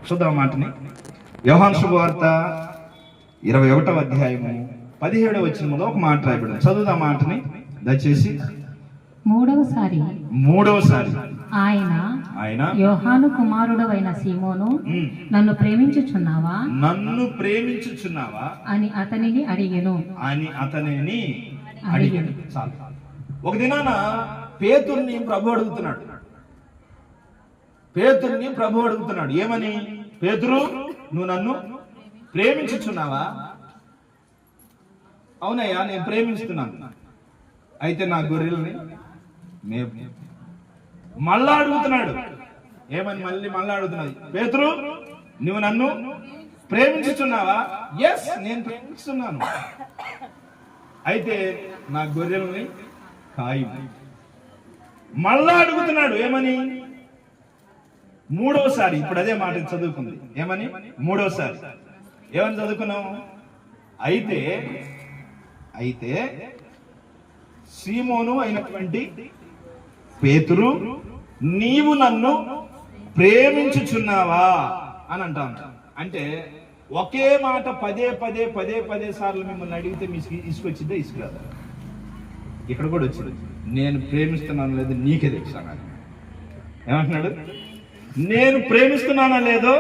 చూద్దాం మాటని. యోహాను శుభవార్త 21వ అధ్యాయము 17వ వచనంలో ఒక మాట రాయబడింది. చదువుదాం మాటని దయచేసి. మూడవసారి ఆయన యోహాను కుమారుడవైన సీమోను, నన్ను ప్రేమించుచున్నావా అని అతనిని అడిగెను. చాలు. ఒక దినాన పేతురుని ప్రభు అడుగుతున్నాడు. ఏమని? పేతురు, నువ్వు నన్ను ప్రేమించుచున్నావా? అవునయ్యా, నేను ప్రేమిస్తున్నాను. అయితే నా గొర్రెల్ని మేపు. మళ్ళా అడుగుతున్నాడు. ఏమని? మళ్ళా అడుగుతున్నాడు. పేతురు, నువ్వు నన్ను ప్రేమించుచున్నావా? ఎస్, నేను ప్రేమిస్తున్నాను. అయితే నా గొర్రెల్ని కాయి. మళ్ళా అడుగుతున్నాడు. ఏమని? మూడోసారి. ఇప్పుడు అదే మాట చదువుకుంది. ఏమని? మూడోసారి ఏమని చదువుకున్నావు? అయితే సీమోను అయినటువంటి పేతురు, నీవు నన్ను ప్రేమించుచున్నావా అని అంటాను. అంటే ఒకే మాట పదే సార్లు మిమ్మల్ని అడిగితే మీకు ఇసుకొచ్చిందే? ఇసుకురాదా? ఇక్కడ కూడా వచ్చింది. నేను ప్రేమిస్తున్నాను లేదు నీకే తెలుసు. ఏమంటున్నాడు? నేను ప్రేమిస్తున్నానా లేదో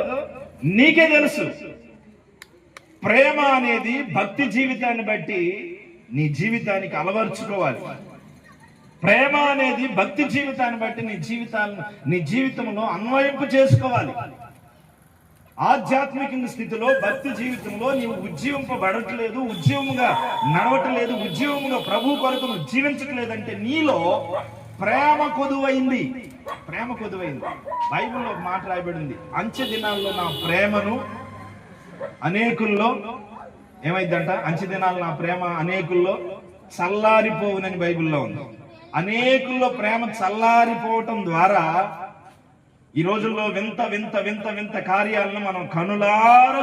నీకే తెలుసు. ప్రేమ అనేది భక్తి జీవితాన్ని బట్టి నీ జీవితానికి అలవర్చుకోవాలి. ప్రేమ అనేది భక్తి జీవితాన్ని బట్టి నీ జీవితంలో అన్వయింపు చేసుకోవాలి. ఆధ్యాత్మిక స్థితిలో, భక్తి జీవితంలో నీవు ఉజ్జీవింపబడట్లేదు, ఉద్యమంగా నడవట్లేదు, ఉద్యమంగా ప్రభు కొరకు నువ్వు జీవించట్లేదంటే నీలో ప్రేమ కొదువైంది. బైబిల్లో ఒక మాట రాయబడింది. అంచె దినాల్లో నా ప్రేమను అనేకుల్లో ఏమైందంట? అంచె దినాల్లో నా ప్రేమ అనేకుల్లో చల్లారిపోవునని బైబిల్లో ఉంది. అనేకుల్లో ప్రేమ చల్లారిపోవటం ద్వారా ఈ రోజుల్లో వింత కార్యాలను మనం కనులారా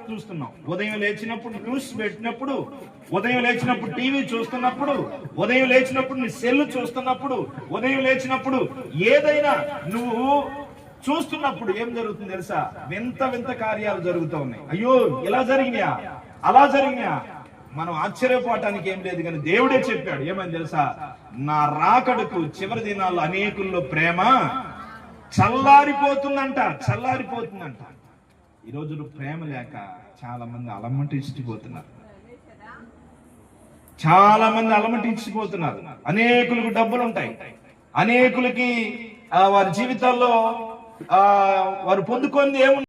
చూస్తున్నాం. ఉదయం లేచినప్పుడు న్యూస్ పెట్టినప్పుడు, ఉదయం లేచినప్పుడు టీవీ చూస్తున్నప్పుడు, ఉదయం లేచినప్పుడు నీ సెల్ చూస్తున్నప్పుడు, ఉదయం లేచినప్పుడు ఏదైనా నువ్వు చూస్తున్నప్పుడు ఏం జరుగుతుంది తెలుసా? వింత కార్యాలు జరుగుతూ ఉన్నాయి. అయ్యో, ఇలా జరిగినాయా, అలా జరిగినాయా? మనం ఆశ్చర్యపోవటానికి ఏం లేదు, కానీ దేవుడే చెప్పాడు. ఏమని తెలుసా? నా రాకడకు చివరి దినాల్లో అనేకుల్లో ప్రేమ చల్లారిపోతుందంట. ఈ రోజులు ప్రేమ లేక చాలా మంది అలమటించిపోతున్నారు. అనేకులకు డబ్బులు ఉంటాయి, అనేకులకి వారి జీవితాల్లో వారు పొందుకొని ఏముంది